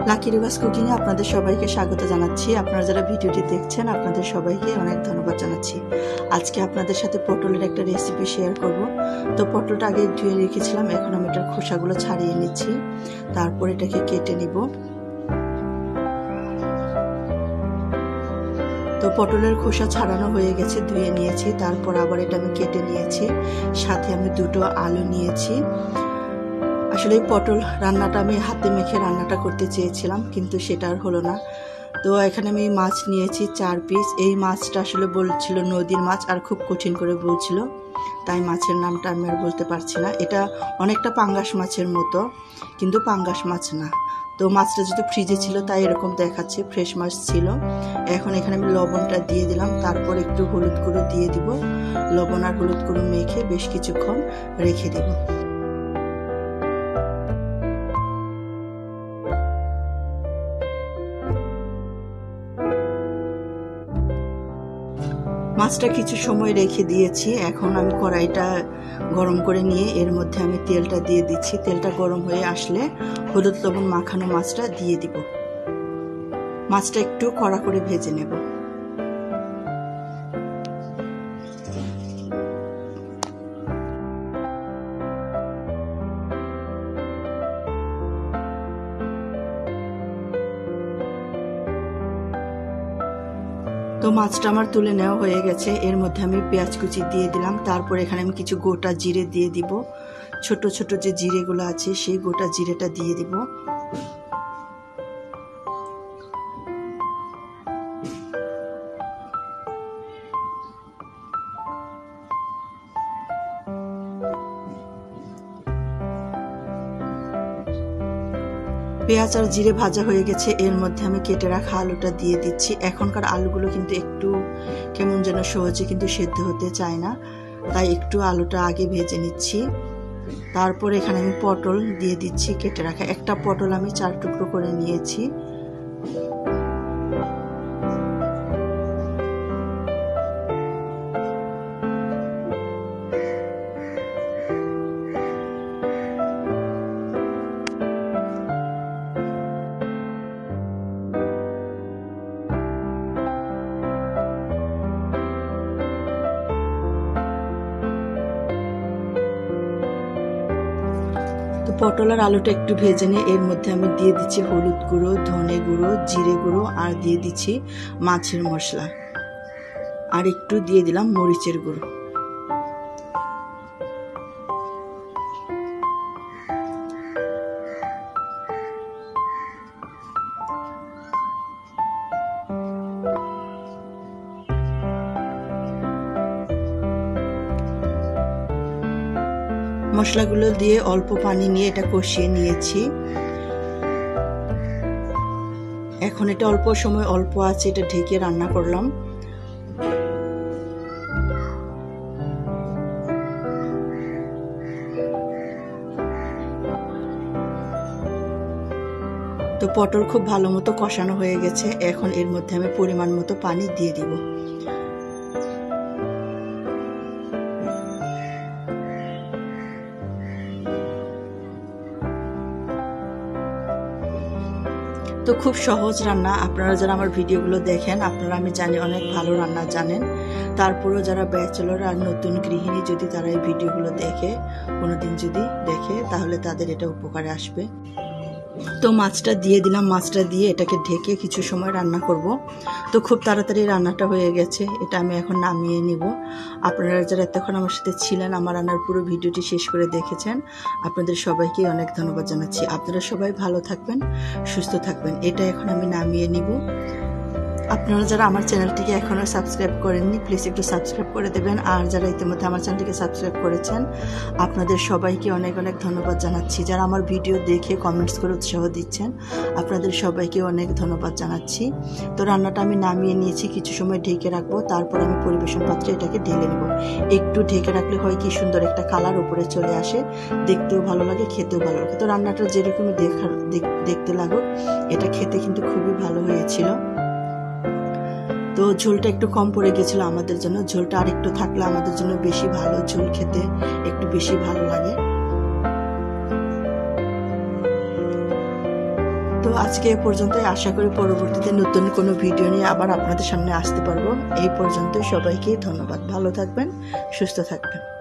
Lucky reverse cooking এ আপনাদের সবাইকে স্বাগত জানাচ্ছি। আপনারা যারা ভিডিওটি দেখছেন আপনাদের সবাইকে অনেক ধন্যবাদ জানাচ্ছি। আজকে আপনাদের সাথে পটলের একটা রেসিপি শেয়ার করব। তো পটলটা আগে ধুয়ে রেখেছিলাম, এখন আমি এটার খোসাগুলো ছাড়িয়ে নিচ্ছি, তারপর এটাকে কেটে নিব। তো পটলের খোসা ছাড়ানো হয়ে গেছে, ধুয়ে নিয়েছি, তারপর আবার এটা আমি কেটে নিয়েছি। সাথে আমি দুটো আলু নিয়েছি। আসলে এই পটল রান্নাটা আমি হাতে মেখে রান্নাটা করতে চেয়েছিলাম, কিন্তু সেটা আর হলো না। তো এখানে আমি মাছ নিয়েছি 4 পিস। এই মাছটা আসলে বলছিল নদীর মাছ, আর খুব কঠিন করে বলছিল, তাই মাছের নামটা আমি আর বলতে পারছি না। এটা অনেকটা পাঙ্গাস মাছের মতো, কিন্তু পাঙ্গাস মাছ না। তো মাছটা যেহেতু ফ্রিজে ছিল তাই এরকম দেখাচ্ছে, ফ্রেশ মাছ ছিল। এখন এখানে আমি লবণটা দিয়ে দিলাম, তারপর একটু হলুদ গুঁড়ো দিয়ে দিব। লবণ আর হলুদ গুঁড়ো মেখে বেশ কিছুক্ষণ রেখে দেব। মাছটা কিছু সময় রেখে দিয়েছি। এখন আমি কড়াইটা গরম করে নিয়ে এর মধ্যে আমি তেলটা দিয়ে দিচ্ছি। তেলটা গরম হয়ে আসলে হলুদ লবণ মাখানো মাছটা দিয়ে দিব। মাছটা একটু কড়া করে ভেজে নেব। তো মাছটা আমার তুলে নেওয়া হয়ে গেছে। এর মধ্যে আমি পেঁয়াজ কুচি দিয়ে দিলাম, তারপর এখানে আমি কিছু গোটা জিরে দিয়ে দিব। ছোট ছোট যে জিরেগুলো আছে সেই গোটা জিরেটা দিয়ে দিব। পেঁয়াজ আর জিরে ভাজা হয়ে গেছে, এর মধ্যে আমি কেটে রাখা আলুটা দিয়ে দিচ্ছি। এখনকার আলুগুলো কিন্তু একটু কেমন যেন সহজে কিন্তু সেদ্ধ হতে চায় না, তাই একটু আলুটা আগে ভেজে নিচ্ছি। তারপর এখানে আমি পটল দিয়ে দিচ্ছি কেটে রাখা। একটা পটল আমি 4 টুকরো করে নিয়েছি। তো পটল আর আলুটা একটু ভেজে নিয়ে এর মধ্যে আমি দিয়ে দিচ্ছি হলুদ গুঁড়ো, ধনে গুঁড়ো, জিরে গুঁড়ো, আর দিয়ে দিচ্ছি মাছের মশলা, আর একটু দিয়ে দিলাম মরিচের গুঁড়ো। মশলাগুলো দিয়ে অল্প পানি নিয়ে এটা কষিয়ে নিয়েছি। এখন এটা অল্প সময় অল্প আছে এটা ঢেকে রান্না করলাম। তো পটল খুব ভালো মতো কষানো হয়ে গেছে। এখন এর মধ্যে আমি পরিমাণ মতো পানি দিয়ে দিব। তো খুব সহজ রান্না। আপনারা যারা আমার ভিডিওগুলো দেখেন আপনারা আমি জানি অনেক ভালো রান্না জানেন, তারপরেও যারা ব্যাচেলর আর নতুন গৃহিণী যদি তারা এই ভিডিওগুলো দেখে কোনোদিন যদি দেখে তাহলে তাদের এটা উপকারে আসবে। তো মাছটা দিয়ে দিলাম। মাছটা দিয়ে এটাকে ঢেকে কিছু সময় রান্না করব। তো খুব তাড়াতাড়ি রান্নাটা হয়ে গেছে, এটা আমি এখন নামিয়ে নিব। আপনারা যারা এতক্ষণ আমার সাথে ছিলেন, আমার রান্নার পুরো ভিডিওটি শেষ করে দেখেছেন, আপনাদের সবাইকে অনেক ধন্যবাদ জানাচ্ছি। আপনারা সবাই ভালো থাকবেন, সুস্থ থাকবেন। এটা এখন আমি নামিয়ে নিব। আপনারা যারা আমার চ্যানেলটিকে এখনও সাবস্ক্রাইব করেননি প্লিজ একটু সাবস্ক্রাইব করে দেবেন, আর যারা ইতিমধ্যে আমার চ্যানেলটিকে সাবস্ক্রাইব করেছেন আপনাদের সবাইকে অনেক অনেক ধন্যবাদ জানাচ্ছি। যারা আমার ভিডিও দেখে কমেন্টস করে উৎসাহ দিচ্ছেন আপনাদের সবাইকে অনেক ধন্যবাদ জানাচ্ছি। তো রান্নাটা আমি নামিয়ে নিয়েছি, কিছু সময় ঢেকে রাখবো, তারপর আমি পরিবেশন পাত্রে এটাকে ঢেলে নেব। একটু ঢেকে রাখলে হয় কি সুন্দর একটা কালার উপরে চলে আসে, দেখতেও ভালো লাগে, খেতেও ভালো লাগে। তো রান্নাটা যেরকমই দেখতে লাগুক এটা খেতে কিন্তু খুবই ভালো হয়েছিল। তো ঝোলটা একটু কম পড়ে গেছিল আমাদের জন্য, ঝোলটা আর একটু থাকলে আমাদের জন্য বেশি ভালো, ঝোল খেতে একটু বেশি ভালো লাগে। তো আজকে এ পর্যন্তই, আশা করি পরবর্তীতে নতুন কোনো ভিডিও নিয়ে আবার আপনাদের সামনে আসতে পারবো। এই পর্যন্ত সবাইকে ধন্যবাদ, ভালো থাকবেন, সুস্থ থাকবেন।